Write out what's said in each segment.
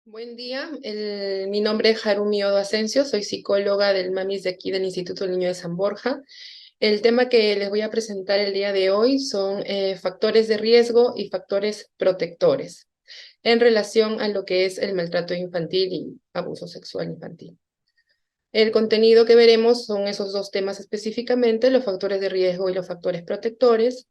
Buen día, mi nombre es Harumi Odo Asensio, soy psicóloga del MAMIS de aquí del Instituto del Niño de San Borja. El tema que les voy a presentar el día de hoy son factores de riesgo y factores protectores en relación a lo que es el maltrato infantil y abuso sexual infantil. El contenido que veremos son esos dos temas específicamente, los factores de riesgo y los factores protectores.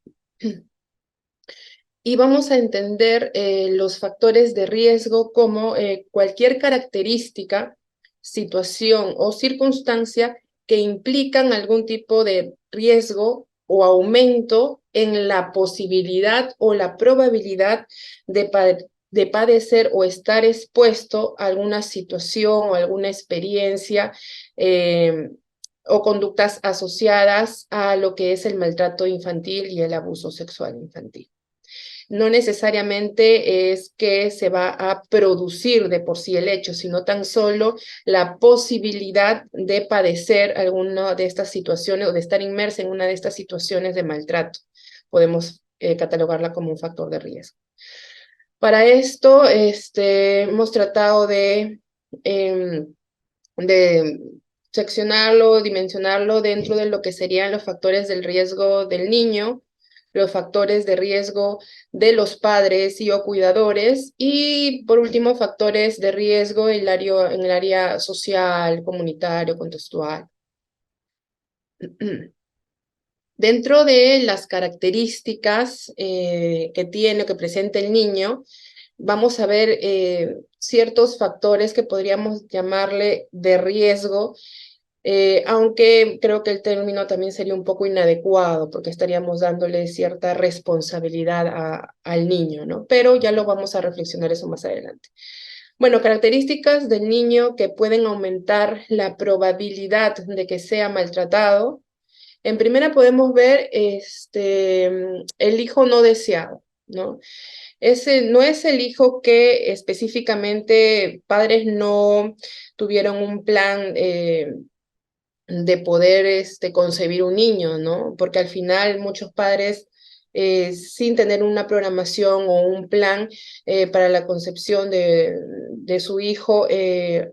Y vamos a entender los factores de riesgo como cualquier característica, situación o circunstancia que implican algún tipo de riesgo o aumento en la posibilidad o la probabilidad de padecer o estar expuesto a alguna situación o alguna experiencia o conductas asociadas a lo que es el maltrato infantil y el abuso sexual infantil. No necesariamente es que se va a producir de por sí el hecho, sino tan solo la posibilidad de padecer alguna de estas situaciones o de estar inmersa en una de estas situaciones de maltrato. Podemos catalogarla como un factor de riesgo. Para esto, hemos tratado de seccionarlo, dimensionarlo dentro de lo que serían los factores del riesgo del niño, los factores de riesgo de los padres y o cuidadores, y por último, factores de riesgo en el área social, comunitario, contextual. Dentro de las características que tiene, que presenta el niño, vamos a ver ciertos factores que podríamos llamarle de riesgo, aunque creo que el término también sería un poco inadecuado, porque estaríamos dándole cierta responsabilidad al niño, ¿no? Pero ya lo vamos a reflexionar eso más adelante. Bueno, características del niño que pueden aumentar la probabilidad de que sea maltratado. En primera podemos ver el hijo no deseado, ¿no? Ese no es el hijo que específicamente padres no tuvieron un plan de poder concebir un niño, ¿no? Porque al final muchos padres, sin tener una programación o un plan para la concepción de su hijo,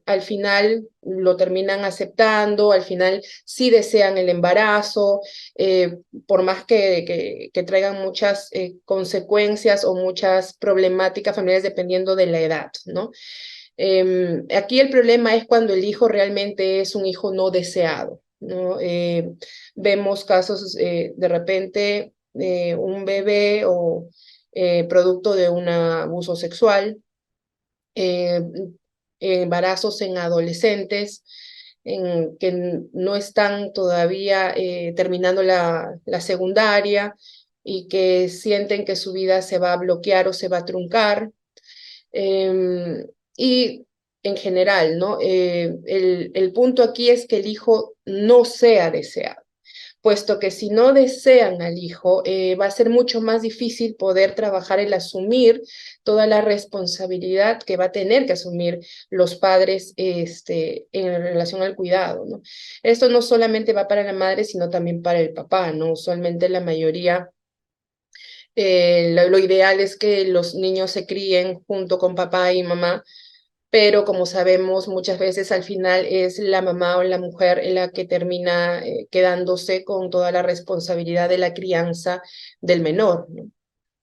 al final lo terminan aceptando, al final sí desean el embarazo, por más que traigan muchas consecuencias o muchas problemáticas familiares dependiendo de la edad, ¿no? Aquí el problema es cuando el hijo realmente es un hijo no deseado, ¿no? Vemos casos de repente un bebé o producto de un abuso sexual, eh, embarazos en adolescentes que no están todavía terminando la secundaria y que sienten que su vida se va a bloquear o se va a truncar. Y en general, ¿no? El punto aquí es que el hijo no sea deseado, puesto que si no desean al hijo, va a ser mucho más difícil poder trabajar el asumir toda la responsabilidad que va a tener que asumir los padres en relación al cuidado, ¿no? Esto no solamente va para la madre, sino también para el papá, ¿no? Usualmente la mayoría lo ideal es que los niños se críen junto con papá y mamá, pero como sabemos, muchas veces al final es la mamá o la mujer la que termina quedándose con toda la responsabilidad de la crianza del menor, ¿no?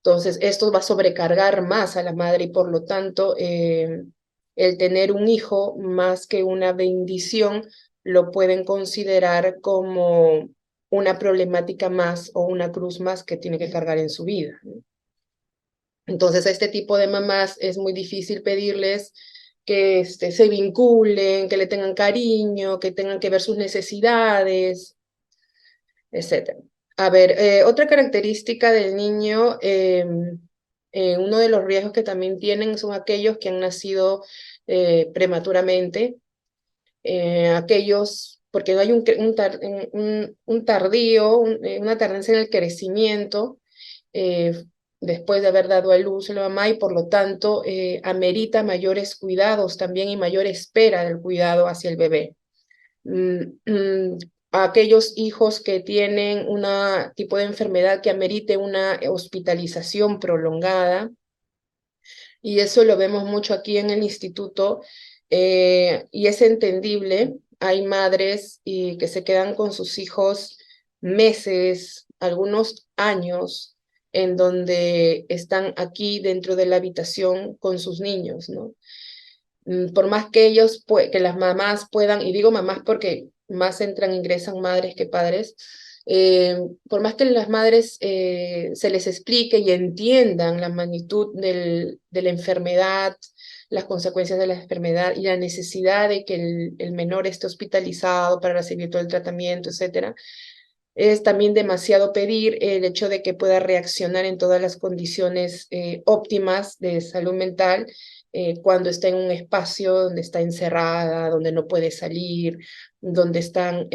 Entonces, esto va a sobrecargar más a la madre y por lo tanto, el tener un hijo más que una bendición lo pueden considerar como una problemática más o una cruz más que tiene que cargar en su vida, ¿no? Entonces, a este tipo de mamás es muy difícil pedirles que se vinculen, que le tengan cariño, que tengan que ver sus necesidades, etcétera. A ver, otra característica del niño, uno de los riesgos que también tienen son aquellos que han nacido prematuramente, aquellos, porque no hay un tardío, una tardanza en el crecimiento, eh, después de haber dado a luz la mamá y por lo tanto amerita mayores cuidados también y mayor espera del cuidado hacia el bebé. A aquellos hijos que tienen un tipo de enfermedad que amerite una hospitalización prolongada, y eso lo vemos mucho aquí en el instituto, y es entendible. Hay madres que se quedan con sus hijos meses, algunos años, en donde están aquí dentro de la habitación con sus niños, ¿no? Por más que que las mamás puedan, y digo mamás porque más entran, ingresan madres que padres, por más que las madres se les explique y entiendan la magnitud de la enfermedad, las consecuencias de la enfermedad y la necesidad de que el menor esté hospitalizado para recibir todo el tratamiento, etcétera, es también demasiado pedir el hecho de que pueda reaccionar en todas las condiciones óptimas de salud mental cuando está en un espacio donde está encerrada, donde no puede salir, donde están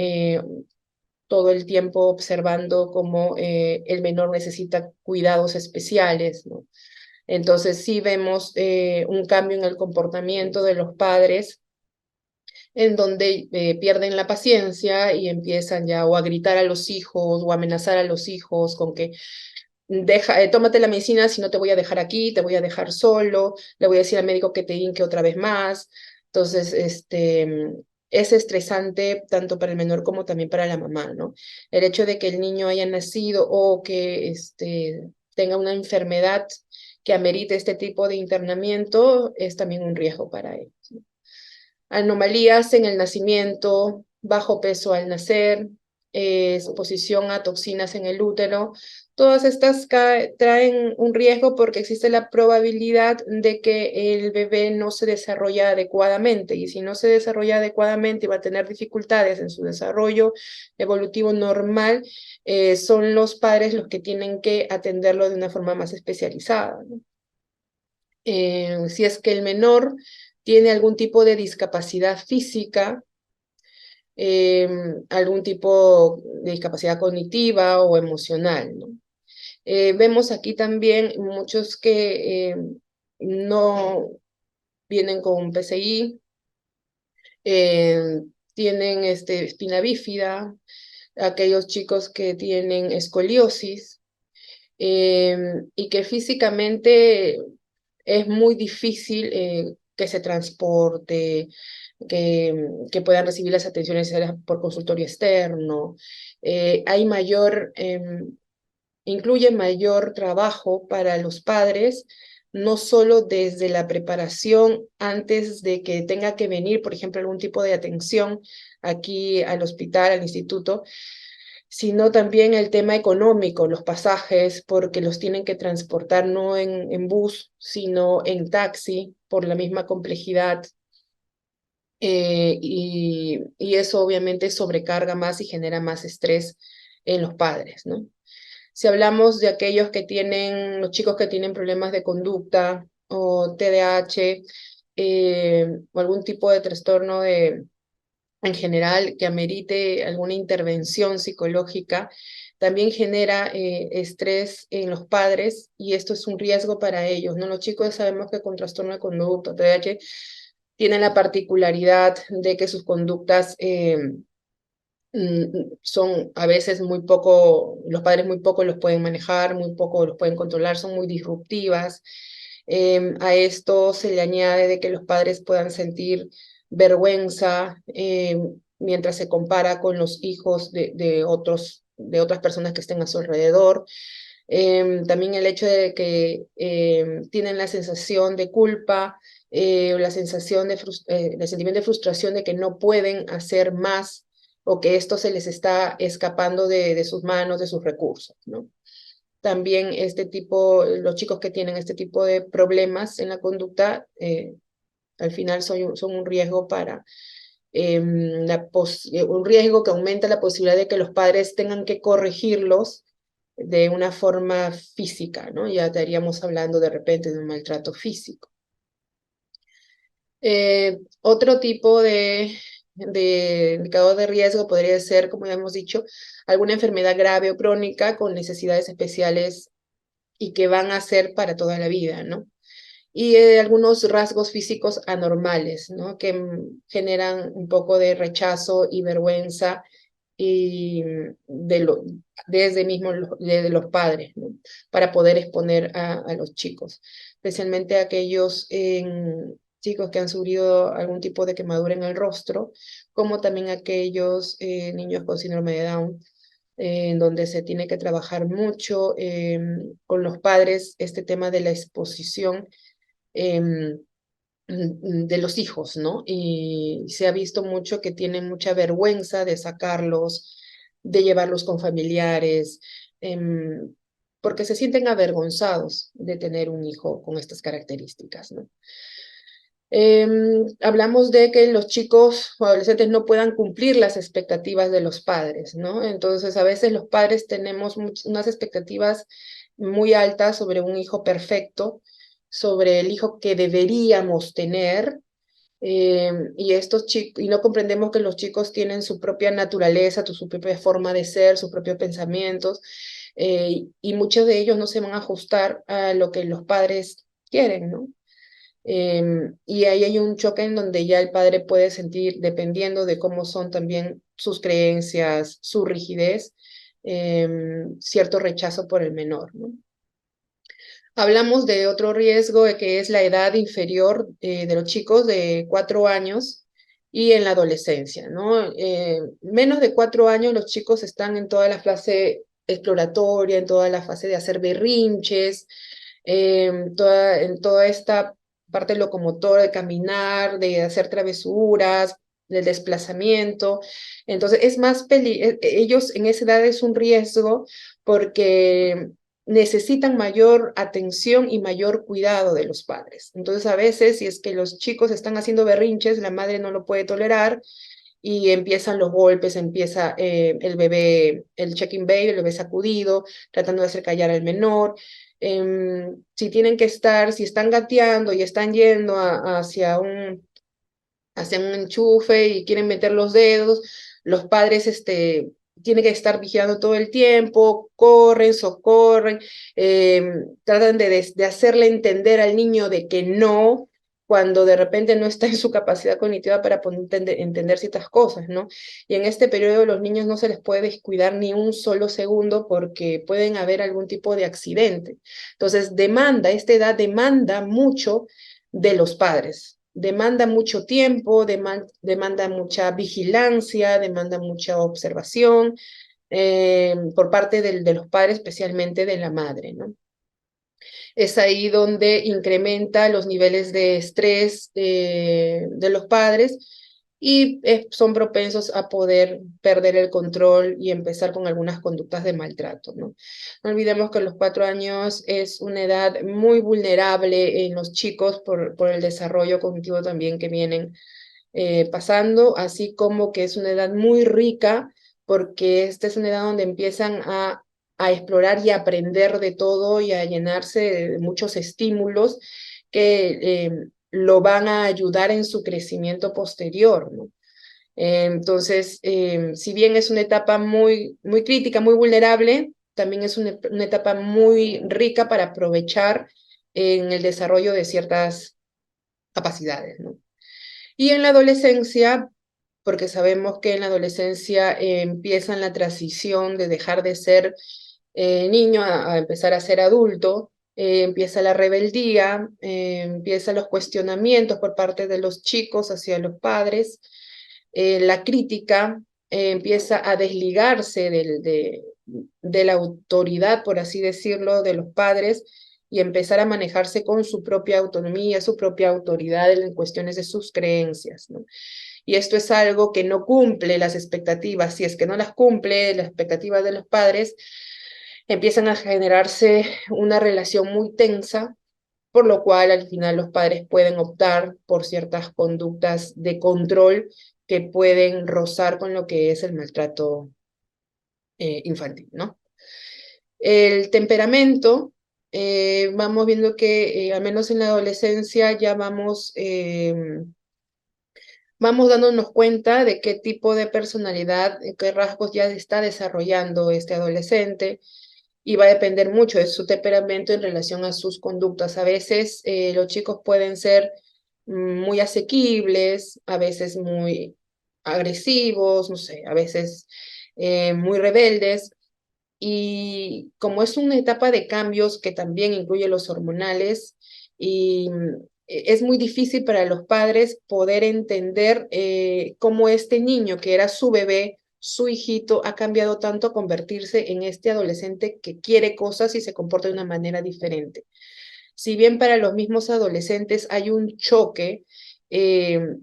todo el tiempo observando cómo el menor necesita cuidados especiales, ¿no? Entonces sí vemos un cambio en el comportamiento de los padres en donde pierden la paciencia y empiezan ya o a gritar a los hijos o a amenazar a los hijos con que tómate la medicina, si no te voy a dejar aquí, te voy a dejar solo, le voy a decir al médico que te hinque otra vez más. Entonces, es estresante tanto para el menor como también para la mamá, ¿no? El hecho de que el niño haya nacido o que tenga una enfermedad que amerite este tipo de internamiento es también un riesgo para él. Anomalías en el nacimiento, bajo peso al nacer, exposición a toxinas en el útero. Todas estas traen un riesgo porque existe la probabilidad de que el bebé no se desarrolle adecuadamente, y si no se desarrolla adecuadamente y va a tener dificultades en su desarrollo evolutivo normal, son los padres los que tienen que atenderlo de una forma más especializada, ¿no? Si es que el menor tiene algún tipo de discapacidad física, algún tipo de discapacidad cognitiva o emocional, ¿no? Vemos aquí también muchos que no vienen con PCI, tienen espina bífida, aquellos chicos que tienen escoliosis, y que físicamente es muy difícil que se transporte, que puedan recibir las atenciones necesarias por consultorio externo. Hay incluye mayor trabajo para los padres, no solo desde la preparación antes de que tenga que venir, por ejemplo, algún tipo de atención aquí al hospital, al instituto, sino también el tema económico, los pasajes, porque los tienen que transportar no en bus, sino en taxi, por la misma complejidad. Y eso obviamente sobrecarga más y genera más estrés en los padres, ¿no? Si hablamos de aquellos que tienen, los chicos que tienen problemas de conducta o TDAH, o algún tipo de trastorno en general que amerite alguna intervención psicológica, también genera estrés en los padres, y esto es un riesgo para ellos, ¿no? Los chicos sabemos que con trastorno de conducta, TDAH, tienen la particularidad de que sus conductas son a veces muy poco, los padres muy poco los pueden manejar, muy poco los pueden controlar, son muy disruptivas. A esto se le añade de que los padres puedan sentir vergüenza mientras se compara con los hijos de otras personas que estén a su alrededor. También el hecho de que tienen la sensación de culpa, la sensación el sentimiento de frustración de que no pueden hacer más, o que esto se les está escapando de sus manos, de sus recursos, ¿no? También los chicos que tienen este tipo de problemas en la conducta, al final son un riesgo para un riesgo que aumenta la posibilidad de que los padres tengan que corregirlos de una forma física, ¿no? Ya estaríamos hablando de repente de un maltrato físico. Otro tipo de indicador de riesgo podría ser, como ya hemos dicho, alguna enfermedad grave o crónica con necesidades especiales y que van a ser para toda la vida, ¿no? Y algunos rasgos físicos anormales, ¿no? Que generan un poco de rechazo y vergüenza y desde mismo de los padres, ¿no? Para poder exponer a los chicos, especialmente aquellos chicos que han sufrido algún tipo de quemadura en el rostro, como también aquellos niños con síndrome de Down, en donde se tiene que trabajar mucho con los padres este tema de la exposición de los hijos, ¿no? Y se ha visto mucho que tienen mucha vergüenza de sacarlos, de llevarlos con familiares, porque se sienten avergonzados de tener un hijo con estas características, ¿no? Hablamos de que los chicos o adolescentes no puedan cumplir las expectativas de los padres, ¿no? Entonces, a veces los padres tenemos unas expectativas muy altas sobre un hijo perfecto, sobre el hijo que deberíamos tener, y estos chicos, y no comprendemos que los chicos tienen su propia naturaleza, su propia forma de ser, sus propios pensamientos, y muchos de ellos no se van a ajustar a lo que los padres quieren, ¿no? Y ahí hay un choque en donde ya el padre puede sentir, dependiendo de cómo son también sus creencias, su rigidez, cierto rechazo por el menor, ¿no? Hablamos de otro riesgo que es la edad inferior de los chicos de 4 años y en la adolescencia, ¿no? Menos de 4 años los chicos están en toda la fase exploratoria, en toda la fase de hacer berrinches, en toda esta parte locomotora de caminar, de hacer travesuras, del desplazamiento. Entonces, es más ellos en esa edad es un riesgo porque necesitan mayor atención y mayor cuidado de los padres. Entonces, a veces, si es que los chicos están haciendo berrinches, la madre no lo puede tolerar y empiezan los golpes, empieza el bebé, el check-in baby, el bebé sacudido, tratando de hacer callar al menor. Si tienen que estar, si están gateando y están yendo hacia un enchufe y quieren meter los dedos, los padres tienen que estar vigilando todo el tiempo, corren, socorren, tratan de hacerle entender al niño de que no, cuando de repente no está en su capacidad cognitiva para poder entender ciertas cosas, ¿no? Y en este periodo los niños no se les puede descuidar ni un solo segundo porque pueden haber algún tipo de accidente. Entonces, esta edad demanda mucho de los padres. Demanda mucho tiempo, demanda mucha vigilancia, demanda mucha observación por parte de los padres, especialmente de la madre, ¿no? Es ahí donde incrementa los niveles de estrés de los padres y son propensos a poder perder el control y empezar con algunas conductas de maltrato, ¿no? No olvidemos que los 4 años es una edad muy vulnerable en los chicos por el desarrollo cognitivo también que vienen pasando, así como que es una edad muy rica porque esta es una edad donde empiezan a explorar y a aprender de todo y a llenarse de muchos estímulos que lo van a ayudar en su crecimiento posterior, ¿no? Entonces, si bien es una etapa muy, muy crítica, muy vulnerable, también es una etapa muy rica para aprovechar en el desarrollo de ciertas capacidades, ¿no? Y en la adolescencia, porque sabemos que en la adolescencia empieza la transición de dejar de ser niño a empezar a ser adulto, empieza la rebeldía, empiezan los cuestionamientos por parte de los chicos hacia los padres, la crítica empieza a desligarse de la autoridad, por así decirlo, de los padres y empezar a manejarse con su propia autonomía, su propia autoridad en cuestiones de sus creencias, ¿no? Y esto es algo que no cumple las expectativas. Si es que no las cumple las expectativas de los padres, empiezan a generarse una relación muy tensa, por lo cual al final los padres pueden optar por ciertas conductas de control que pueden rozar con lo que es el maltrato infantil, ¿no? El temperamento, vamos viendo que al menos en la adolescencia ya vamos dándonos cuenta de qué tipo de personalidad, qué rasgos ya está desarrollando este adolescente y va a depender mucho de su temperamento en relación a sus conductas. A veces los chicos pueden ser muy asequibles, a veces muy agresivos, no sé, a veces muy rebeldes. Y como es una etapa de cambios que también incluye los hormonales, y es muy difícil para los padres poder entender cómo este niño, que era su bebé, su hijito, ha cambiado tanto a convertirse en este adolescente que quiere cosas y se comporta de una manera diferente. Si bien para los mismos adolescentes hay un choque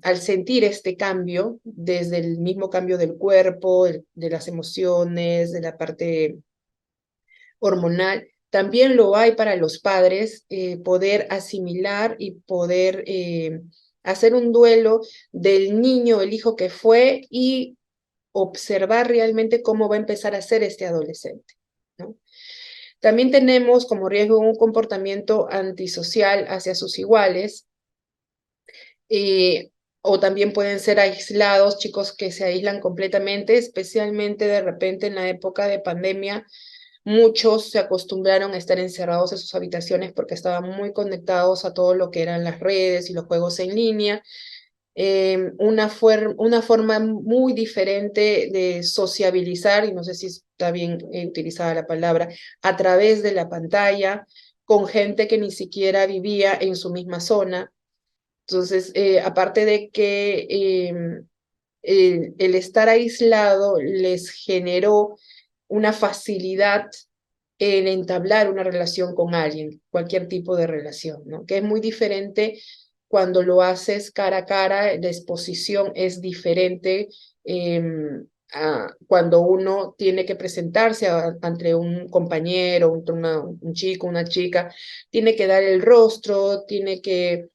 al sentir este cambio, desde el mismo cambio del cuerpo, de las emociones, de la parte hormonal, también lo hay para los padres, poder asimilar y poder hacer un duelo del niño, el hijo que fue, y observar realmente cómo va a empezar a ser este adolescente, ¿no? También tenemos como riesgo un comportamiento antisocial hacia sus iguales, o también pueden ser aislados, chicos que se aíslan completamente, especialmente de repente en la época de pandemia. Muchos se acostumbraron a estar encerrados en sus habitaciones porque estaban muy conectados a todo lo que eran las redes y los juegos en línea. Una forma muy diferente de sociabilizar, y no sé si está bien utilizada la palabra, a través de la pantalla, con gente que ni siquiera vivía en su misma zona. Entonces, aparte de que el estar aislado les generó una facilidad en entablar una relación con alguien, cualquier tipo de relación, ¿no? Que es muy diferente cuando lo haces cara a cara, la exposición es diferente cuando uno tiene que presentarse ante un compañero, un chico, una chica, tiene que dar el rostro, tiene que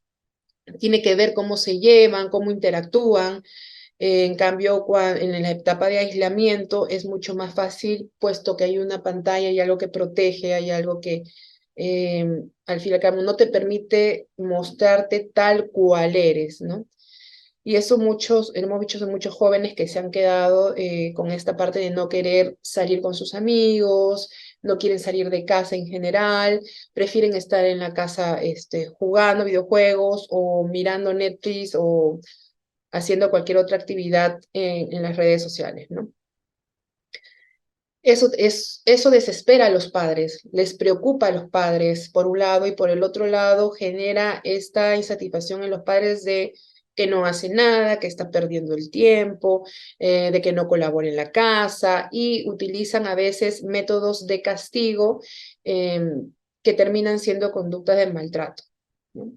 ver cómo se llevan, cómo interactúan. En cambio, en la etapa de aislamiento es mucho más fácil, puesto que hay una pantalla, hay algo que protege, hay algo que al fin y al cabo no te permite mostrarte tal cual eres, ¿no? Y eso hemos visto de muchos jóvenes que se han quedado con esta parte de no querer salir con sus amigos, no quieren salir de casa en general, prefieren estar en la casa jugando videojuegos o mirando Netflix o haciendo cualquier otra actividad en las redes sociales, ¿no? Eso desespera a los padres, les preocupa a los padres, por un lado, y por el otro lado genera esta insatisfacción en los padres de que no hacen nada, que está perdiendo el tiempo, de que no colabora en la casa, y utilizan a veces métodos de castigo que terminan siendo conductas de maltrato, ¿no?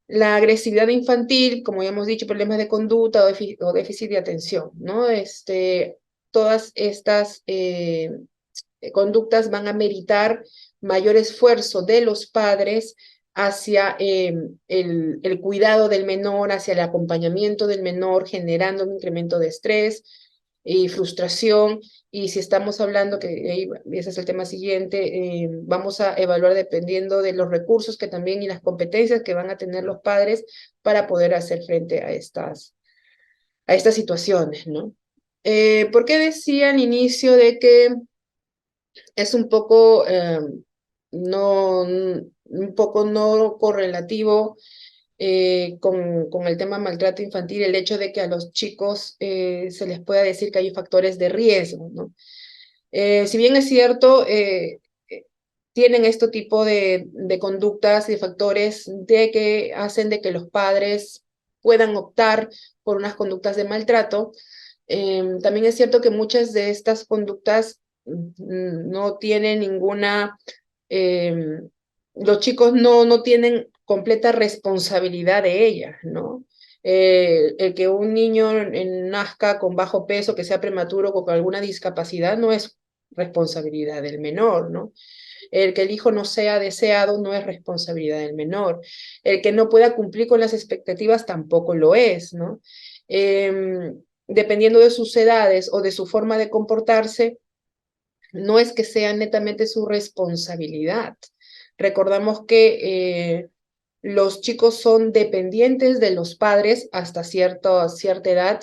La agresividad infantil, como ya hemos dicho, problemas de conducta o déficit de atención, ¿no? Todas estas conductas van a meritar mayor esfuerzo de los padres hacia el cuidado del menor, hacia el acompañamiento del menor, generando un incremento de estrés y frustración. Y si estamos hablando, que ese es el tema siguiente, vamos a evaluar dependiendo de los recursos que también y las competencias que van a tener los padres para poder hacer frente a estas situaciones, ¿no? ¿Por qué decía al inicio de que es un poco no correlativo con el tema maltrato infantil, el hecho de que a los chicos se les pueda decir que hay factores de riesgo, ¿no? Si bien es cierto, tienen este tipo de conductas y factores de que hacen de que los padres puedan optar por unas conductas de maltrato, también es cierto que muchas de estas conductas no tienen eh, los chicos no tienen completa responsabilidad de ellas, ¿no? El que un niño nazca con bajo peso, que sea prematuro o con alguna discapacidad, no es responsabilidad del menor, ¿no? El que el hijo no sea deseado no es responsabilidad del menor. El que no pueda cumplir con las expectativas tampoco lo es, ¿no? Dependiendo de sus edades o de su forma de comportarse, no es que sea netamente su responsabilidad. Recordamos que los chicos son dependientes de los padres hasta cierta edad,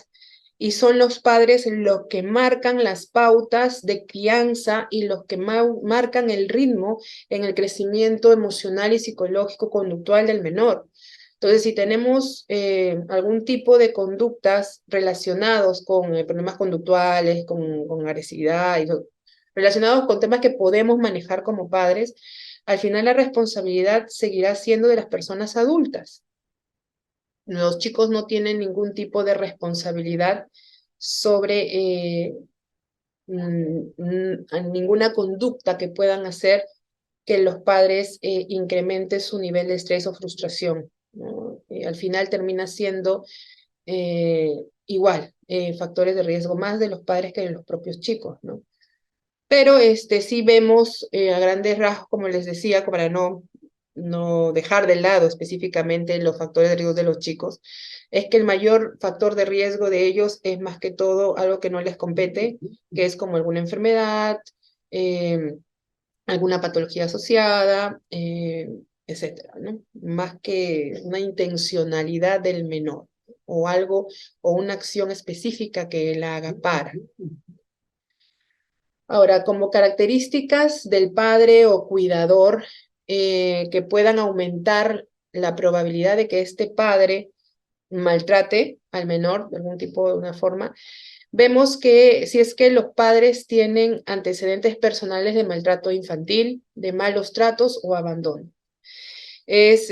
y son los padres los que marcan las pautas de crianza y los que marcan el ritmo en el crecimiento emocional y psicológico conductual del menor. Entonces, si tenemos algún tipo de conductas relacionados con problemas conductuales, con agresividad, relacionados con temas que podemos manejar como padres, al final la responsabilidad seguirá siendo de las personas adultas. Los chicos no tienen ningún tipo de responsabilidad sobre ninguna conducta que puedan hacer que los padres incrementen su nivel de estrés o frustración, ¿no? Al final termina siendo igual, factores de riesgo más de los padres que de los propios chicos, ¿no? Pero sí vemos a grandes rasgos, como les decía, para no dejar de lado específicamente los factores de riesgo de los chicos, es que el mayor factor de riesgo de ellos es más que todo algo que no les compete, que es como alguna enfermedad, eh, alguna patología asociada, etcétera, ¿no? Más que una intencionalidad del menor o algo o una acción específica que él haga para. Ahora, como características del padre o cuidador que puedan aumentar la probabilidad de que este padre maltrate al menor de algún tipo, de una forma, vemos que si es que los padres tienen antecedentes personales de maltrato infantil, de malos tratos o abandono. Es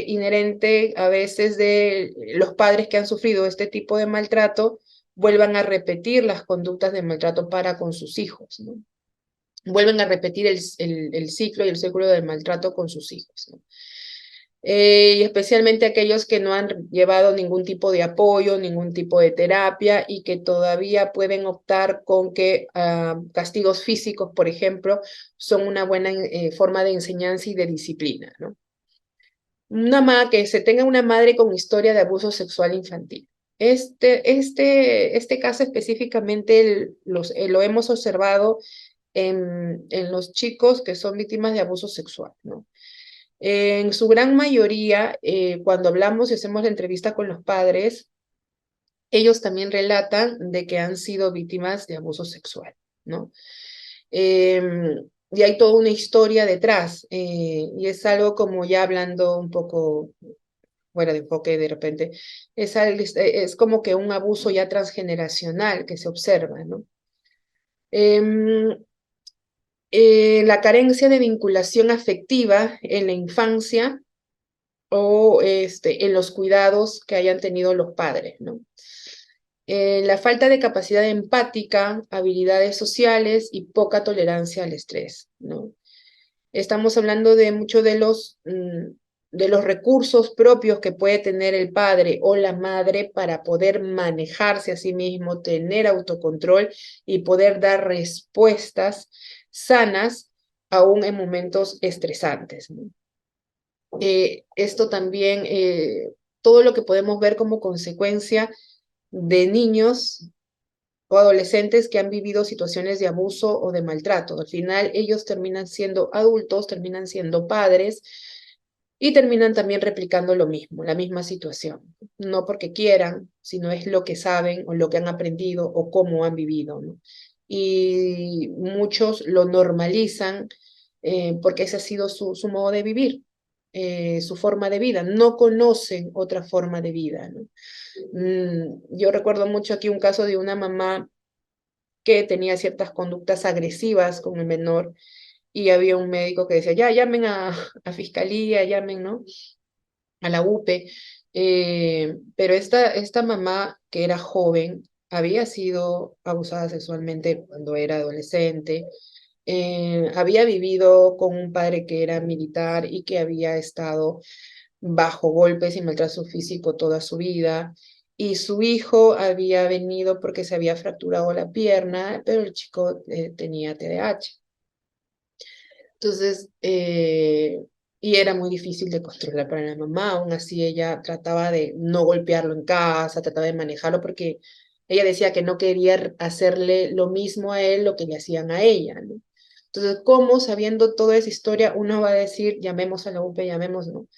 inherente a veces de los padres que han sufrido este tipo de maltrato vuelvan a repetir las conductas de maltrato para con sus hijos, ¿no? Vuelven a repetir el ciclo y el círculo del maltrato con sus hijos, ¿no? Y especialmente aquellos que no han llevado ningún tipo de apoyo, ningún tipo de terapia y que todavía pueden optar con que castigos físicos, por ejemplo, son una buena forma de enseñanza y de disciplina, ¿no? Que se tenga una madre con historia de abuso sexual infantil. Este caso específicamente lo hemos observado en los chicos que son víctimas de abuso sexual, ¿no? En su gran mayoría, cuando hablamos y hacemos la entrevista con los padres, ellos también relatan de que han sido víctimas de abuso sexual, ¿no? Y hay toda una historia detrás, y es algo como ya hablando un poco fuera de enfoque de repente, es como que un abuso ya transgeneracional que se observa, ¿no? Em, la carencia de vinculación afectiva en la infancia o en los cuidados que hayan tenido los padres, ¿no? La falta de capacidad empática, habilidades sociales y poca tolerancia al estrés, ¿no? Estamos hablando de muchos de los recursos propios que puede tener el padre o la madre para poder manejarse a sí mismo, tener autocontrol y poder dar respuestas sanas aún en momentos estresantes, ¿no? Esto también, todo lo que podemos ver como consecuencia de niños o adolescentes que han vivido situaciones de abuso o de maltrato. Al final ellos terminan siendo adultos, terminan siendo padres y terminan también replicando lo mismo, la misma situación. No porque quieran, sino es lo que saben o lo que han aprendido o cómo han vivido, ¿no? Y muchos lo normalizan porque ese ha sido su modo de vivir, su forma de vida. No conocen otra forma de vida, ¿no? Yo recuerdo mucho aquí un caso de una mamá que tenía ciertas conductas agresivas con el menor y había un médico que decía, ya llamen a fiscalía, llamen, ¿no? A la UPE. Pero esta mamá, que era joven, había sido abusada sexualmente cuando era adolescente, había vivido con un padre que era militar y que había estado bajo golpes y maltrato físico toda su vida. Y su hijo había venido porque se había fracturado la pierna, pero el chico tenía TDAH. Entonces, y era muy difícil de controlar para la mamá. Aún así, ella trataba de no golpearlo en casa, trataba de manejarlo porque ella decía que no quería hacerle lo mismo a él lo que le hacían a ella, ¿no? Entonces, ¿cómo sabiendo toda esa historia uno va a decir, llamemos a la UPE, llamemos, ¿no?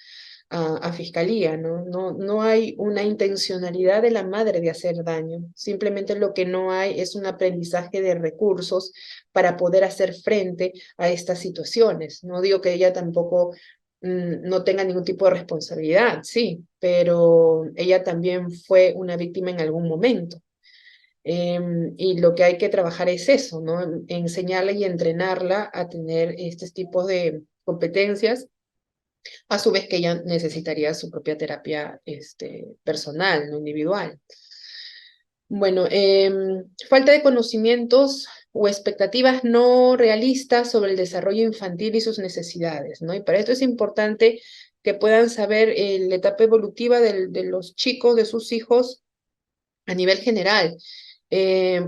A fiscalía, ¿no? No hay una intencionalidad de la madre de hacer daño, simplemente lo que no hay es un aprendizaje de recursos para poder hacer frente a estas situaciones. No digo que ella tampoco no tenga ningún tipo de responsabilidad, sí, pero ella también fue una víctima en algún momento. Y lo que hay que trabajar es eso, ¿no? Enseñarla y entrenarla a tener estos tipos de competencias, a su vez que ella necesitaría su propia terapia personal, no individual. Bueno, falta de conocimientos o expectativas no realistas sobre el desarrollo infantil y sus necesidades, ¿no? Y para esto es importante que puedan saber la etapa evolutiva de los chicos, de sus hijos, a nivel general,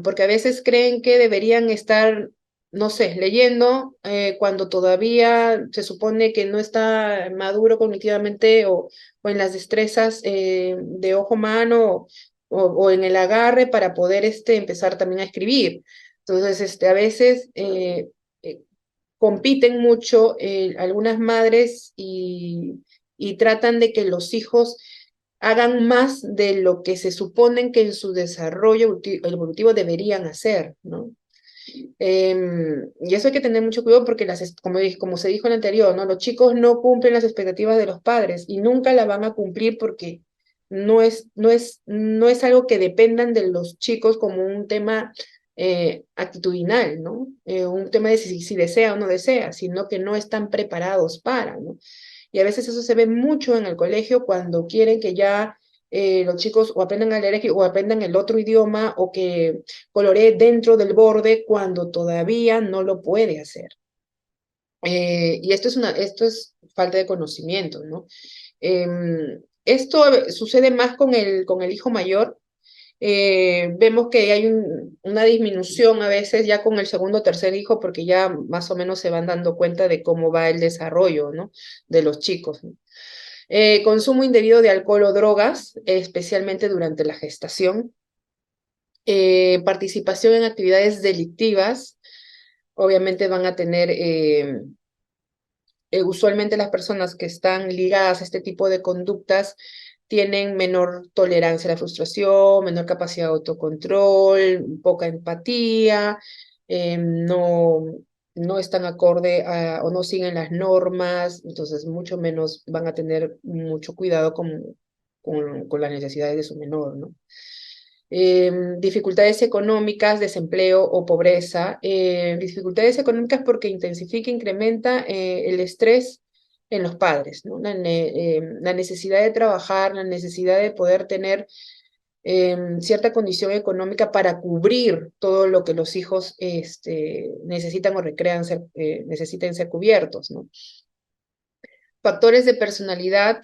porque a veces creen que deberían estar, no sé, leyendo cuando todavía se supone que no está maduro cognitivamente o en las destrezas de ojo-mano o en el agarre para poder empezar también a escribir. Entonces, a veces eh, compiten mucho algunas madres y tratan de que los hijos hagan más de lo que se suponen que en su desarrollo evolutivo deberían hacer, ¿no? Y eso hay que tener mucho cuidado porque, como se dijo en el anterior, ¿no? Los chicos no cumplen las expectativas de los padres y nunca la van a cumplir porque no es algo que dependan de los chicos como un tema actitudinal, ¿no? Un tema de si desea o no desea, sino que no están preparados para, ¿no? Y a veces eso se ve mucho en el colegio cuando quieren que ya los chicos o aprendan a leer o aprendan el otro idioma o que coloree dentro del borde cuando todavía no lo puede hacer. Y esto es falta de conocimiento, ¿no? Esto sucede más con el hijo mayor. Vemos que hay una disminución a veces ya con el segundo o tercer hijo porque ya más o menos se van dando cuenta de cómo va el desarrollo, ¿no? De los chicos, ¿no? Consumo indebido de alcohol o drogas, especialmente durante la gestación. Participación en actividades delictivas, obviamente van a tener, usualmente las personas que están ligadas a este tipo de conductas tienen menor tolerancia a la frustración, menor capacidad de autocontrol, poca empatía, no están acorde o no siguen las normas, entonces mucho menos van a tener mucho cuidado con las necesidades de su menor, ¿no? Dificultades económicas, desempleo o pobreza. Dificultades económicas porque intensifica, incrementa el estrés en los padres, ¿no? La necesidad de trabajar, la necesidad de poder tener cierta condición económica para cubrir todo lo que los hijos necesitan o necesiten ser cubiertos, ¿no? Factores de personalidad,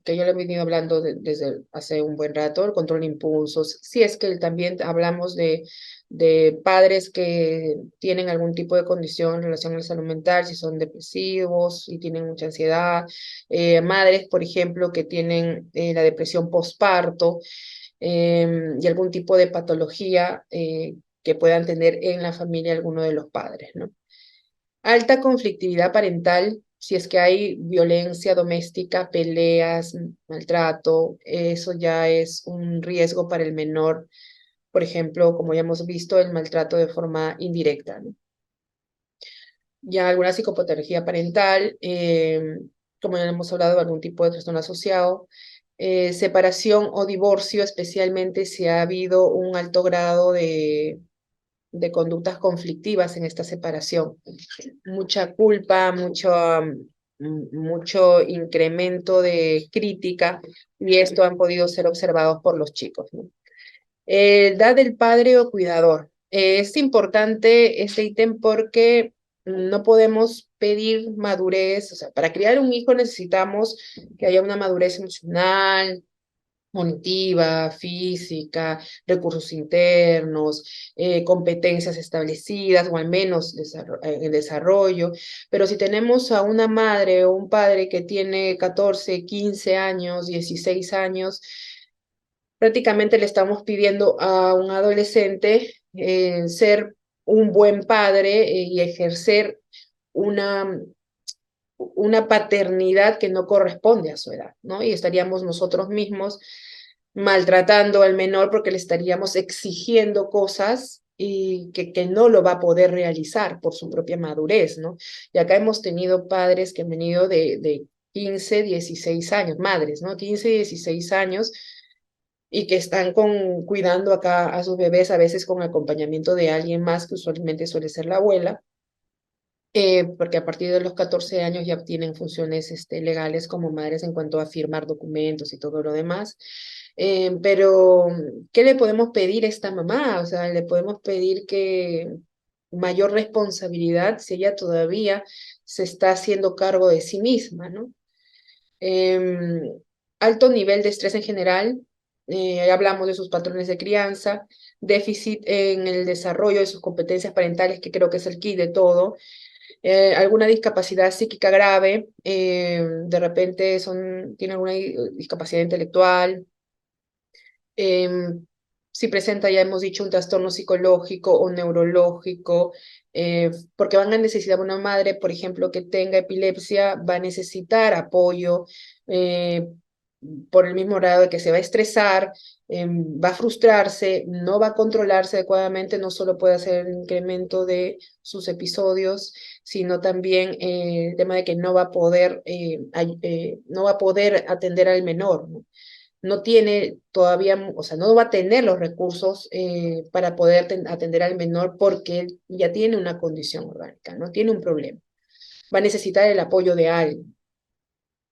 que yo le he venido hablando desde hace un buen rato, el control de impulsos, si es que también hablamos de padres que tienen algún tipo de condición en relación a la salud mental, si son depresivos y tienen mucha ansiedad, madres, por ejemplo, que tienen la depresión postparto y algún tipo de patología que puedan tener en la familia alguno de los padres, ¿no? Alta conflictividad parental, si es que hay violencia doméstica, peleas, maltrato, eso ya es un riesgo para el menor. Por ejemplo, como ya hemos visto, el maltrato de forma indirecta, ¿no? Ya alguna psicopatología parental, como ya hemos hablado, algún tipo de trastorno asociado, separación o divorcio, especialmente si ha habido un alto grado de conductas conflictivas en esta separación. Mucha culpa, mucho incremento de crítica, y esto han podido ser observados por los chicos, ¿no? Edad del padre o cuidador. Es importante este ítem porque no podemos pedir madurez, o sea, para criar un hijo necesitamos que haya una madurez emocional, cognitiva, física, recursos internos, competencias establecidas o al menos en desarrollo. Pero si tenemos a una madre o un padre que tiene 14, 15 años, 16 años, prácticamente le estamos pidiendo a un adolescente ser un buen padre y ejercer una una paternidad que no corresponde a su edad, ¿no? Y estaríamos nosotros mismos maltratando al menor porque le estaríamos exigiendo cosas y que no lo va a poder realizar por su propia madurez, ¿no? Y acá hemos tenido padres que han venido de 15, 16 años, madres, ¿no? 15, 16 años y que están cuidando acá a sus bebés, a veces con acompañamiento de alguien más, que usualmente suele ser la abuela, porque a partir de los 14 años ya tienen funciones legales como madres en cuanto a firmar documentos y todo lo demás. Pero, ¿qué le podemos pedir a esta mamá? O sea, le podemos pedir que mayor responsabilidad si ella todavía se está haciendo cargo de sí misma, ¿no? Em, Alto nivel de estrés en general, hablamos de sus patrones de crianza, déficit en el desarrollo de sus competencias parentales, que creo que es el key de todo, alguna discapacidad psíquica grave, de repente tiene alguna discapacidad intelectual, si presenta, ya hemos dicho, un trastorno psicológico o neurológico, porque van a necesitar una madre, por ejemplo, que tenga epilepsia, va a necesitar apoyo eh, por el mismo grado de que se va a estresar, va a frustrarse, no va a controlarse adecuadamente, no solo puede hacer el incremento de sus episodios, sino también el tema de que no va a poder, no va a poder atender al menor, ¿no? No tiene todavía, o sea, no va a tener los recursos para poder atender al menor porque él ya tiene una condición orgánica, no tiene un problema. Va a necesitar el apoyo de alguien.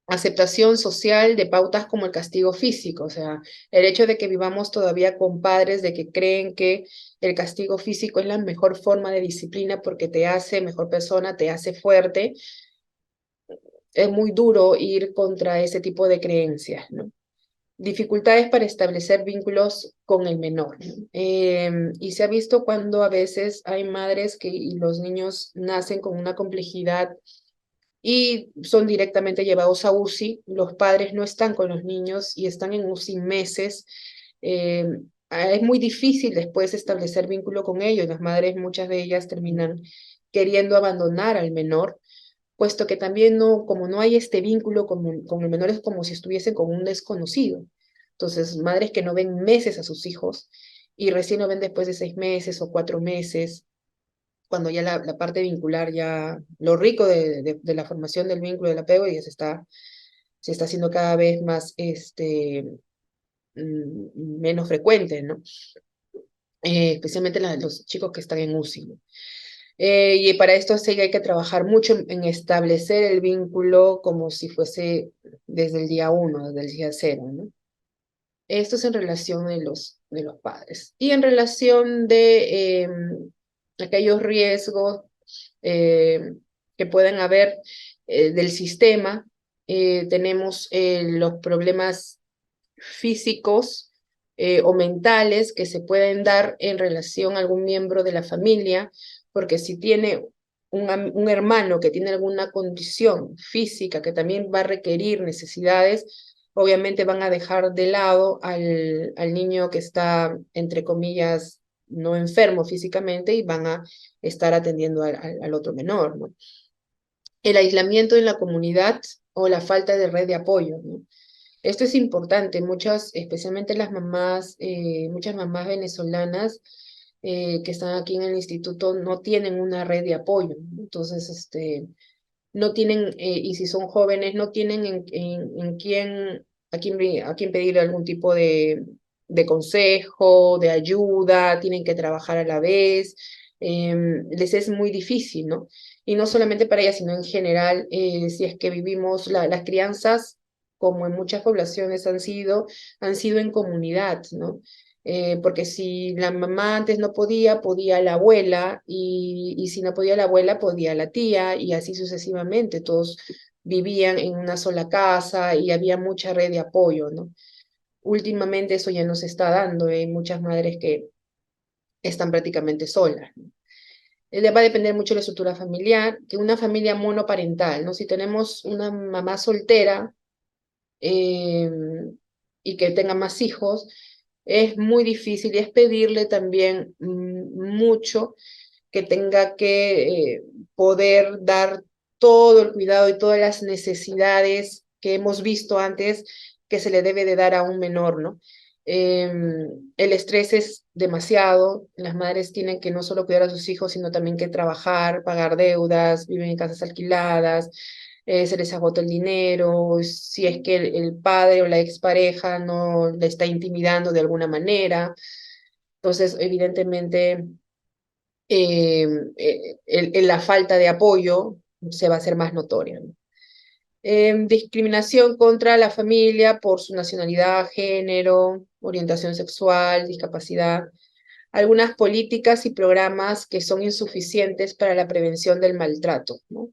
Aceptación social de pautas como el castigo físico, o sea, el hecho de que vivamos todavía con padres de que creen que el castigo físico es la mejor forma de disciplina porque te hace mejor persona, te hace fuerte, es muy duro ir contra ese tipo de creencias, ¿no? Dificultades para establecer vínculos con el menor. Y se ha visto cuando a veces hay madres y los niños nacen con una complejidad y son directamente llevados a UCI, los padres no están con los niños y están en UCI meses. eh, es muy difícil después establecer vínculo con ellos. Las madres, muchas de ellas terminan queriendo abandonar al menor, puesto que también no, como no hay este vínculo con el menor, es como si estuviesen con un desconocido. Entonces, madres que no ven meses a sus hijos y recién lo ven después de 6 meses o 4 meses, cuando ya la parte vincular, ya lo rico de la formación del vínculo del apego ya se está haciendo cada vez más, menos frecuente, ¿no? Especialmente los chicos que están en UCI, ¿no? Y para esto sí hay que trabajar mucho en establecer el vínculo como si fuese desde el día uno, desde el día cero, ¿no? Esto es en relación de los padres. Y en relación de aquellos riesgos eh, que pueden haber del sistema, tenemos los problemas físicos o mentales que se pueden dar en relación a algún miembro de la familia, porque si tiene un hermano que tiene alguna condición física que también va a requerir necesidades, obviamente van a dejar de lado al niño que está, entre comillas, no enfermo físicamente y van a estar atendiendo al otro menor, ¿no? El aislamiento en la comunidad o la falta de red de apoyo, ¿no? Esto es importante, especialmente muchas mamás venezolanas que están aquí en el instituto no tienen una red de apoyo, ¿no? Entonces, no tienen, y si son jóvenes, no tienen a quién pedir algún tipo de consejo, de ayuda, tienen que trabajar a la vez, les es muy difícil, ¿no? Y no solamente para ellas, sino en general, si es que vivimos las crianzas, como en muchas poblaciones han sido en comunidad, ¿no? Porque si la mamá antes no podía la abuela, y si no podía la abuela, podía la tía, y así sucesivamente. Todos vivían en una sola casa y había mucha red de apoyo, ¿no? Últimamente eso ya no se está dando, hay muchas madres que están prácticamente solas, ¿no? Va a depender mucho de la estructura familiar, que una familia monoparental, ¿no? Si tenemos una mamá soltera, eh, y que tenga más hijos, es muy difícil y es pedirle también mucho que tenga que poder dar todo el cuidado y todas las necesidades que hemos visto antes que se le debe de dar a un menor, ¿no? El estrés es demasiado, las madres tienen que no solo cuidar a sus hijos, sino también que trabajar, pagar deudas, viven en casas alquiladas, se les agota el dinero, si es que el padre o la expareja no le está intimidando de alguna manera. Entonces, evidentemente, la falta de apoyo se va a hacer más notoria, ¿no? Discriminación contra la familia por su nacionalidad, género, orientación sexual, discapacidad. Algunas políticas y programas que son insuficientes para la prevención del maltrato, ¿no?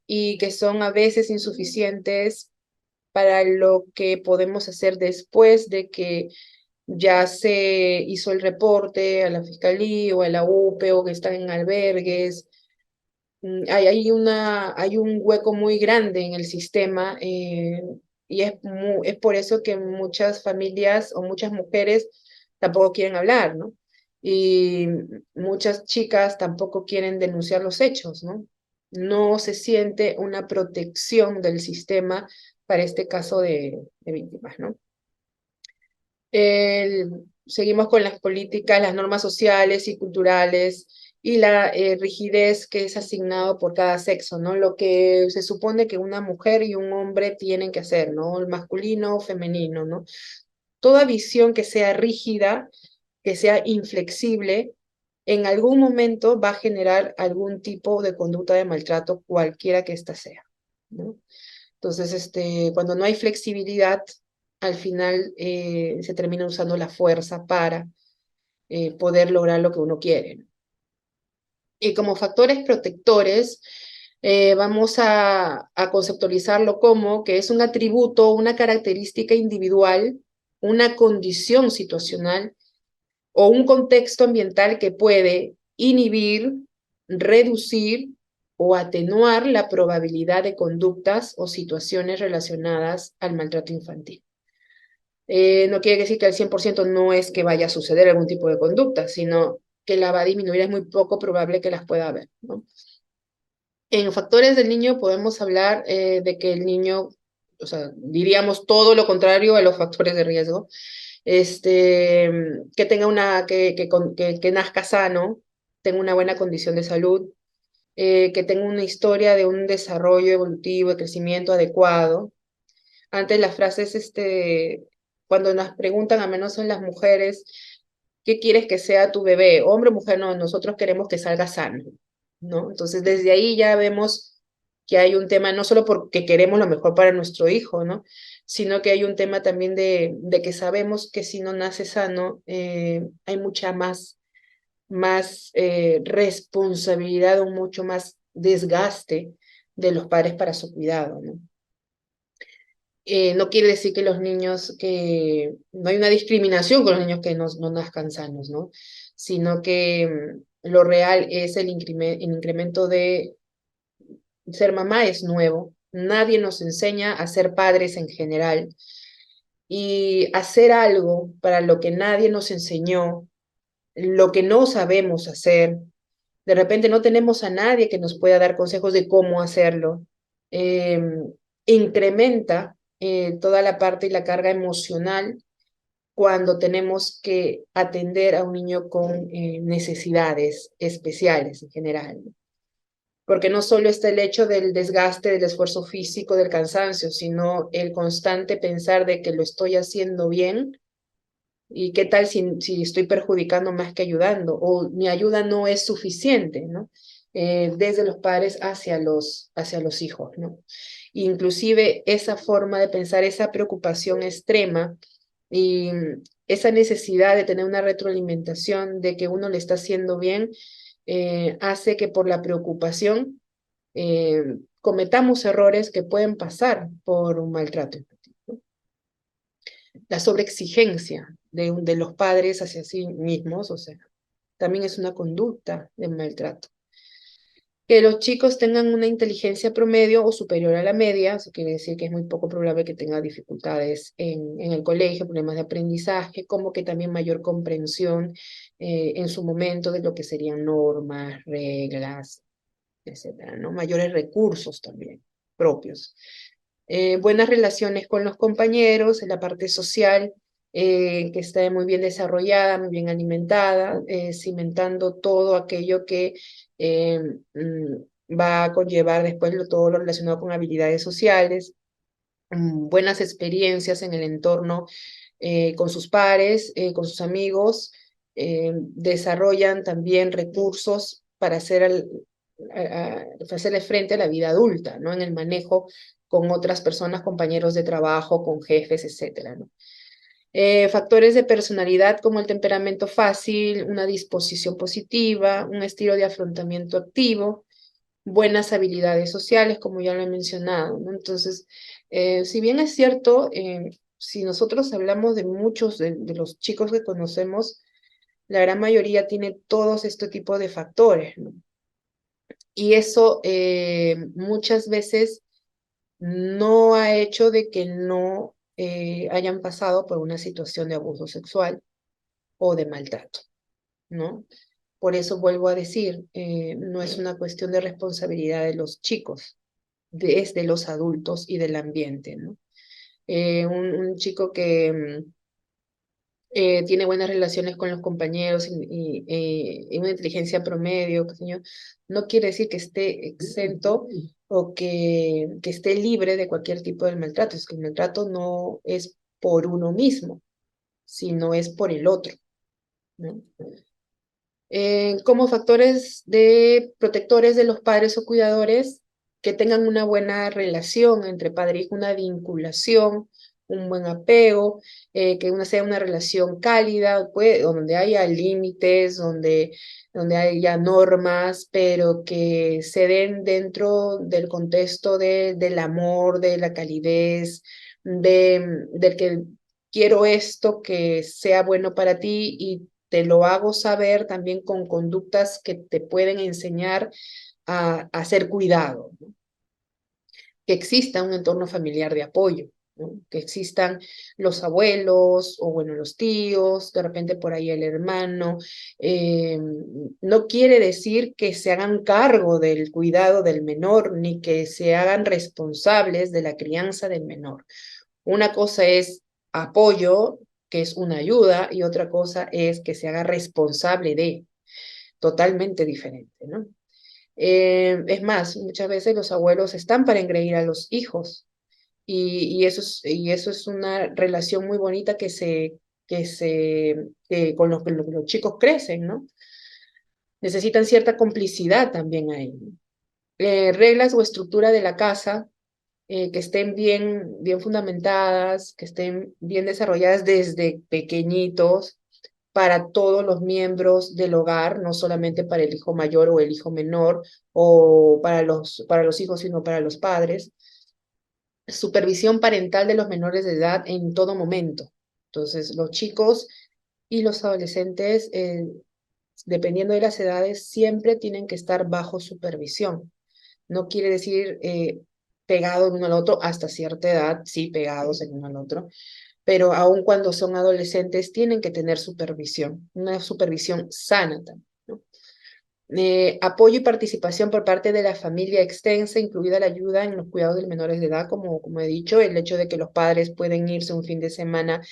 Y que son a veces insuficientes para lo que podemos hacer después de que ya se hizo el reporte a la fiscalía o a la UPE o que están en albergues. Hay un hueco muy grande en el sistema, y es por eso que muchas familias o muchas mujeres tampoco quieren hablar, ¿no? Y muchas chicas tampoco quieren denunciar los hechos, ¿no? No se siente una protección del sistema para este caso de víctimas, ¿no? Seguimos con las políticas, las normas sociales y culturales y la rigidez que es asignado por cada sexo, ¿no? Lo que se supone que una mujer y un hombre tienen que hacer, ¿no? El masculino o femenino, ¿no? Toda visión que sea rígida, que sea inflexible, en algún momento va a generar algún tipo de conducta de maltrato, cualquiera que ésta sea, ¿no? Entonces, cuando no hay flexibilidad, al final se termina usando la fuerza para poder lograr lo que uno quiere, ¿no? Y como factores protectores, vamos a conceptualizarlo como que es un atributo, una característica individual, una condición situacional o un contexto ambiental que puede inhibir, reducir o atenuar la probabilidad de conductas o situaciones relacionadas al maltrato infantil. No quiere decir que al 100% no es que vaya a suceder algún tipo de conducta, sino que la va a disminuir, es muy poco probable que las pueda haber, ¿no? En factores del niño podemos hablar de que el niño, o sea, diríamos todo lo contrario a los factores de riesgo, que tenga que nazca sano, tenga una buena condición de salud, que tenga una historia de un desarrollo evolutivo, de crecimiento adecuado. Antes las frases, cuando nos preguntan, a menos en las mujeres, ¿qué quieres que sea tu bebé? Hombre o mujer, no, nosotros queremos que salga sano, ¿no? Entonces, desde ahí ya vemos que hay un tema, no solo porque queremos lo mejor para nuestro hijo, ¿no? Sino que hay un tema también de que sabemos que si no nace sano, hay mucha más responsabilidad o mucho más desgaste de los padres para su cuidado, ¿no? No quiere decir que los niños, que no hay una discriminación con los niños que no nazcan sanos, ¿no? Sino que lo real es el incremento de ser mamá es nuevo. Nadie nos enseña a ser padres en general. Y hacer algo para lo que nadie nos enseñó, lo que no sabemos hacer, de repente no tenemos a nadie que nos pueda dar consejos de cómo hacerlo. Eh, Incrementa toda la parte y la carga emocional cuando tenemos que atender a un niño con necesidades especiales en general, ¿no? Porque no solo está el hecho del desgaste, del esfuerzo físico, del cansancio, sino el constante pensar de que lo estoy haciendo bien. ¿Y qué tal si estoy perjudicando más que ayudando? O mi ayuda no es suficiente, ¿no? Desde los padres hacia los hijos, ¿no? Inclusive esa forma de pensar, esa preocupación extrema y esa necesidad de tener una retroalimentación de que uno le está haciendo bien, hace que por la preocupación cometamos errores que pueden pasar por un maltrato infantil, ¿no? La sobreexigencia de los padres hacia sí mismos, o sea, también es una conducta de maltrato. Que los chicos tengan una inteligencia promedio o superior a la media, eso quiere decir que es muy poco probable que tenga dificultades en el colegio, problemas de aprendizaje, como que también mayor comprensión en su momento de lo que serían normas, reglas, etcétera, ¿no? Mayores recursos también propios. Buenas relaciones con los compañeros, en la parte social, que esté muy bien desarrollada, muy bien alimentada, cimentando todo aquello que eh, va a conllevar después todo lo relacionado con habilidades sociales, buenas experiencias en el entorno con sus pares, con sus amigos, desarrollan también recursos para hacerle frente a la vida adulta, ¿no? En el manejo con otras personas, compañeros de trabajo, con jefes, etcétera, ¿no? Factores de personalidad como el temperamento fácil, una disposición positiva, un estilo de afrontamiento activo, buenas habilidades sociales, como ya lo he mencionado, ¿no? Entonces, si bien es cierto, si nosotros hablamos de muchos de los chicos que conocemos, la gran mayoría tiene todos este tipo de factores, ¿no? Y eso muchas veces no ha hecho de que no hayan pasado por una situación de abuso sexual o de maltrato, ¿no? Por eso vuelvo a decir, no es una cuestión de responsabilidad de los chicos, es de los adultos y del ambiente, ¿no? Un chico que tiene buenas relaciones con los compañeros y una inteligencia promedio, qué sé yo, no quiere decir que esté exento o que esté libre de cualquier tipo de maltrato. Es que el maltrato no es por uno mismo, sino es por el otro, ¿no? Como factores de protectores de los padres o cuidadores, que tengan una buena relación entre padre e hijo, una vinculación, un buen apego, que sea una relación cálida, pues, donde haya límites, donde haya normas, pero que se den dentro del contexto del amor, de la calidez, del que quiero esto que sea bueno para ti y te lo hago saber también con conductas que te pueden enseñar a ser cuidado, ¿no? Que exista un entorno familiar de apoyo, ¿no? Que existan los abuelos o bueno, los tíos, de repente por ahí el hermano. No quiere decir que se hagan cargo del cuidado del menor ni que se hagan responsables de la crianza del menor. Una cosa es apoyo, que es una ayuda, y otra cosa es que se haga responsable de, totalmente diferente, ¿no? Es más, muchas veces los abuelos están para engreír a los hijos y eso es una relación muy bonita con los que los chicos crecen, ¿no? Necesitan cierta complicidad también ahí. Reglas o estructura de la casa que estén bien fundamentadas, que estén bien desarrolladas desde pequeñitos para todos los miembros del hogar, no solamente para el hijo mayor o el hijo menor o para los hijos, sino para los padres. Supervisión parental de los menores de edad en todo momento. Entonces, los chicos y los adolescentes, dependiendo de las edades, siempre tienen que estar bajo supervisión. No quiere decir pegado el uno al otro hasta cierta edad, sí, pegados el uno al otro, pero aun cuando son adolescentes tienen que tener supervisión, una supervisión sana también, ¿no? Apoyo y participación por parte de la familia extensa, incluida la ayuda en los cuidados de menores de edad, como he dicho, el hecho de que los padres pueden irse un fin de semana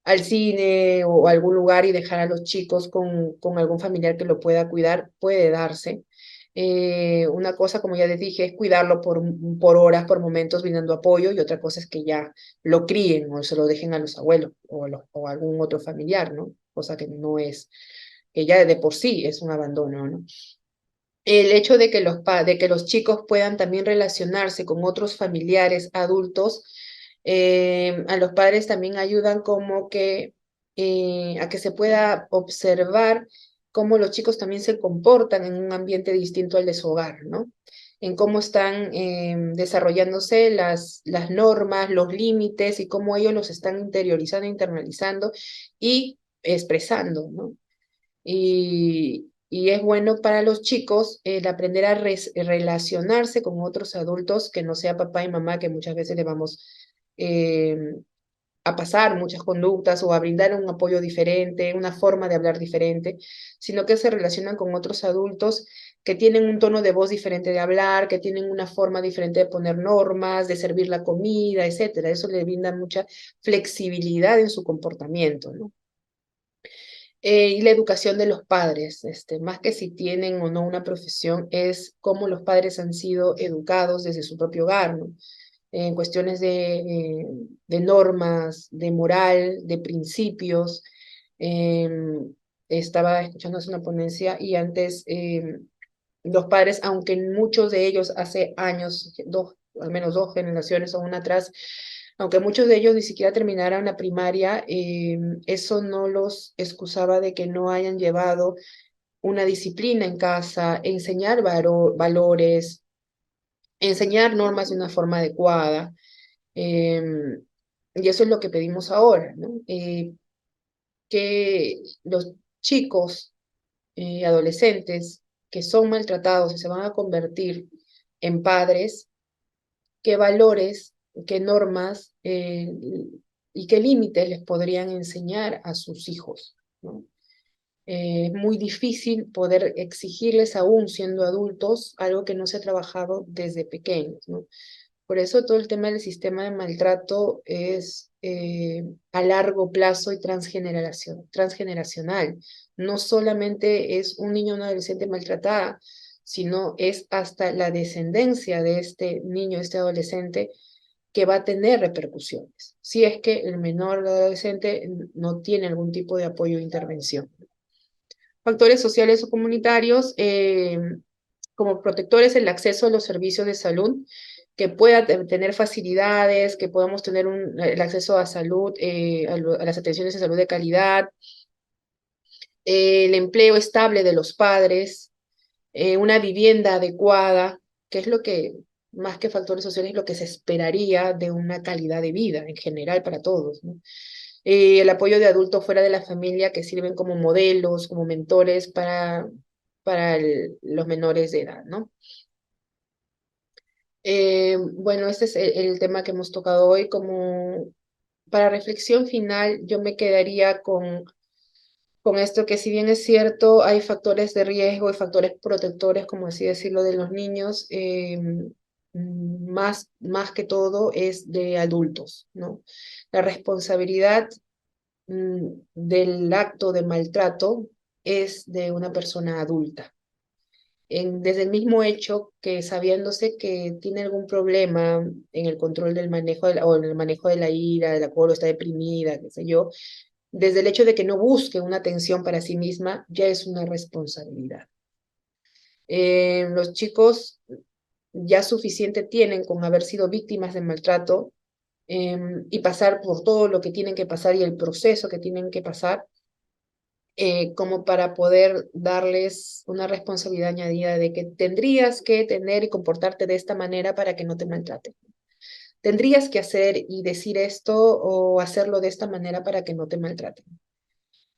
al cine o a algún lugar y dejar a los chicos con algún familiar que lo pueda cuidar, puede darse. Una cosa, como ya les dije, es cuidarlo por horas, por momentos, brindando apoyo, y otra cosa es que ya lo críen o se lo dejen a los abuelos o a algún otro familiar, ¿no? Cosa que no es, que ya de por sí es un abandono, ¿no? El hecho de que los chicos puedan también relacionarse con otros familiares adultos, a los padres también ayudan como que a que se pueda observar cómo los chicos también se comportan en un ambiente distinto al de su hogar, ¿no? En cómo están desarrollándose las normas, los límites y cómo ellos los están interiorizando, internalizando y expresando, ¿no? Y es bueno para los chicos el aprender a relacionarse con otros adultos que no sea papá y mamá, que muchas veces le vamos eh, a pasar muchas conductas o a brindar un apoyo diferente, una forma de hablar diferente, sino que se relacionan con otros adultos que tienen un tono de voz diferente de hablar, que tienen una forma diferente de poner normas, de servir la comida, etcétera. Eso le brinda mucha flexibilidad en su comportamiento, ¿no? Y la educación de los padres, más que si tienen o no una profesión, es cómo los padres han sido educados desde su propio hogar, ¿no? En cuestiones de normas, de moral, de principios. Estaba escuchando hace una ponencia y antes los padres, aunque muchos de ellos hace años, al menos dos generaciones o una atrás, aunque muchos de ellos ni siquiera terminaran la primaria, eso no los excusaba de que no hayan llevado una disciplina en casa, enseñar valores, enseñar normas de una forma adecuada. Y eso es lo que pedimos ahora, ¿no? Que los chicos, adolescentes que son maltratados y se van a convertir en padres, qué valores, qué normas y qué límites les podrían enseñar a sus hijos, ¿no? Es muy difícil poder exigirles aún siendo adultos algo que no se ha trabajado desde pequeños, ¿no? Por eso todo el tema del sistema de maltrato es a largo plazo y transgeneracional. No solamente es un niño o una adolescente maltratada, sino es hasta la descendencia de este niño, este adolescente, que va a tener repercusiones, si es que el menor o adolescente no tiene algún tipo de apoyo o intervención. Factores sociales o comunitarios, como protectores, el acceso a los servicios de salud, que pueda tener facilidades, que podamos tener el acceso a salud, a las atenciones de salud de calidad, el empleo estable de los padres, una vivienda adecuada, que es lo que, más que factores sociales, lo que se esperaría de una calidad de vida en general para todos, ¿no? El apoyo de adultos fuera de la familia que sirven como modelos, como mentores para los menores de edad, ¿no? Bueno, este es el tema que hemos tocado hoy. Como para reflexión final, yo me quedaría con esto que si bien es cierto, hay factores de riesgo y factores protectores, como así decirlo, de los niños, más que todo es de adultos, ¿no? La responsabilidad del acto de maltrato es de una persona adulta. Desde el mismo hecho que sabiéndose que tiene algún problema en el control del manejo o en el manejo de la ira, de la cual está deprimida, qué sé yo, desde el hecho de que no busque una atención para sí misma, ya es una responsabilidad. Los chicos ya suficiente tienen con haber sido víctimas de maltrato y pasar por todo lo que tienen que pasar y el proceso que tienen que pasar, como para poder darles una responsabilidad añadida de que tendrías que tener y comportarte de esta manera para que no te maltraten. Tendrías que hacer y decir esto o hacerlo de esta manera para que no te maltraten.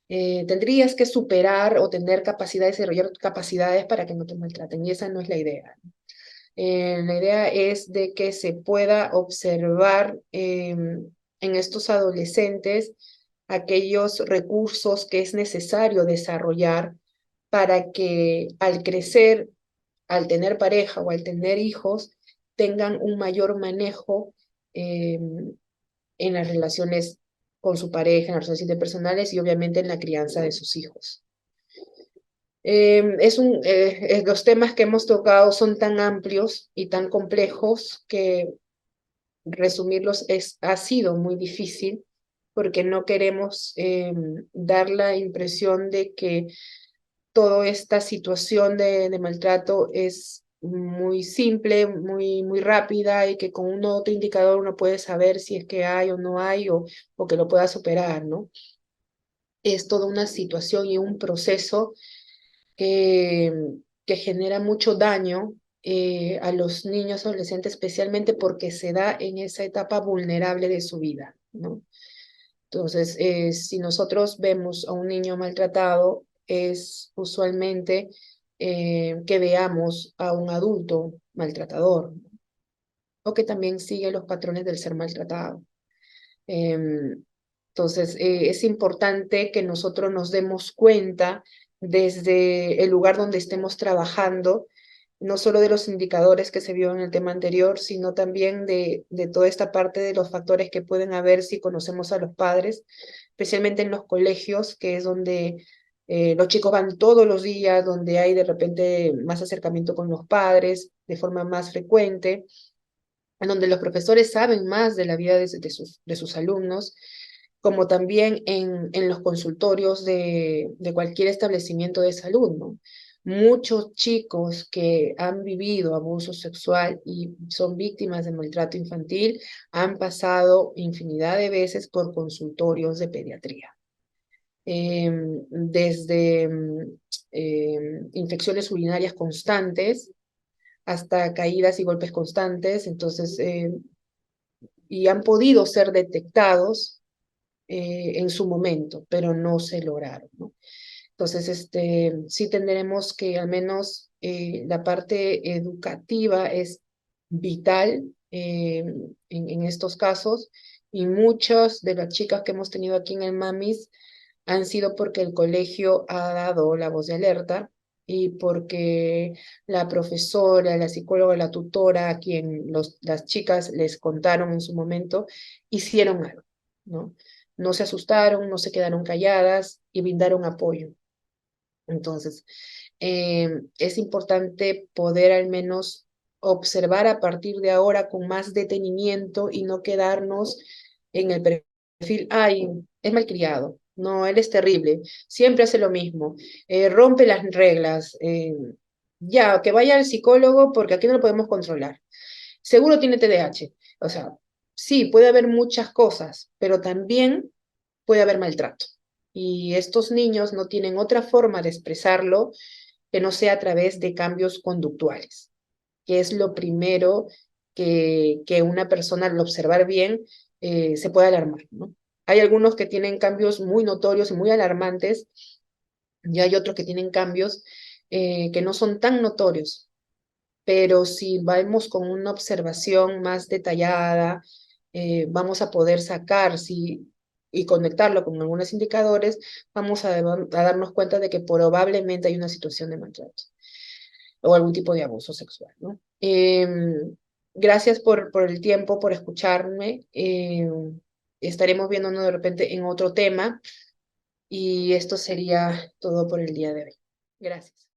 Tendrías que superar o tener capacidades, desarrollar capacidades para que no te maltraten, y esa no es la idea. La idea es de que se pueda observar en estos adolescentes aquellos recursos que es necesario desarrollar para que al crecer, al tener pareja o al tener hijos, tengan un mayor manejo en las relaciones con su pareja, en las relaciones interpersonales y obviamente en la crianza de sus hijos. Los temas que hemos tocado son tan amplios y tan complejos que resumirlos ha sido muy difícil porque no queremos dar la impresión de que toda esta situación de maltrato es muy simple, muy rápida y que con un otro indicador uno puede saber si es que hay o no hay o que lo pueda superar, ¿no? Es toda una situación y un proceso que, que genera mucho daño a los niños adolescentes, especialmente porque se da en esa etapa vulnerable de su vida, ¿no? Entonces, si nosotros vemos a un niño maltratado, es usualmente que veamos a un adulto maltratador, ¿no? O que también sigue los patrones del ser maltratado. Entonces, es importante que nosotros nos demos cuenta desde el lugar donde estemos trabajando, no solo de los indicadores que se vio en el tema anterior, sino también de toda esta parte de los factores que pueden haber si conocemos a los padres, especialmente en los colegios, que es donde los chicos van todos los días, donde hay de repente más acercamiento con los padres de forma más frecuente, en donde los profesores saben más de la vida de sus alumnos, como también en los consultorios de cualquier establecimiento de salud, ¿no? Muchos chicos que han vivido abuso sexual y son víctimas de maltrato infantil han pasado infinidad de veces por consultorios de pediatría. Desde infecciones urinarias constantes hasta caídas y golpes constantes, entonces, y han podido ser detectados en su momento, pero no se lograron, ¿no? Entonces, sí tendremos que al menos la parte educativa es vital en estos casos, y muchas de las chicas que hemos tenido aquí en el MAMIS han sido porque el colegio ha dado la voz de alerta y porque la profesora, la psicóloga, la tutora, a quien las chicas les contaron en su momento, hicieron algo, ¿no? No se asustaron, no se quedaron calladas y brindaron apoyo. Entonces, es importante poder al menos observar a partir de ahora con más detenimiento y no quedarnos en el perfil, ay, es malcriado, no, él es terrible, siempre hace lo mismo, rompe las reglas, ya, que vaya al psicólogo porque aquí no lo podemos controlar. Seguro tiene TDAH, o sea, sí, puede haber muchas cosas, pero también puede haber maltrato. Y estos niños no tienen otra forma de expresarlo que no sea a través de cambios conductuales, que es lo primero que una persona al observar bien se puede alarmar, ¿no? Hay algunos que tienen cambios muy notorios y muy alarmantes, y hay otros que tienen cambios que no son tan notorios, pero si vamos con una observación más detallada, vamos a poder sacar y conectarlo con algunos indicadores, vamos a darnos cuenta de que probablemente hay una situación de maltrato o algún tipo de abuso sexual, ¿no? Gracias por el tiempo, por escucharme. Estaremos viéndonos de repente en otro tema y esto sería todo por el día de hoy. Gracias.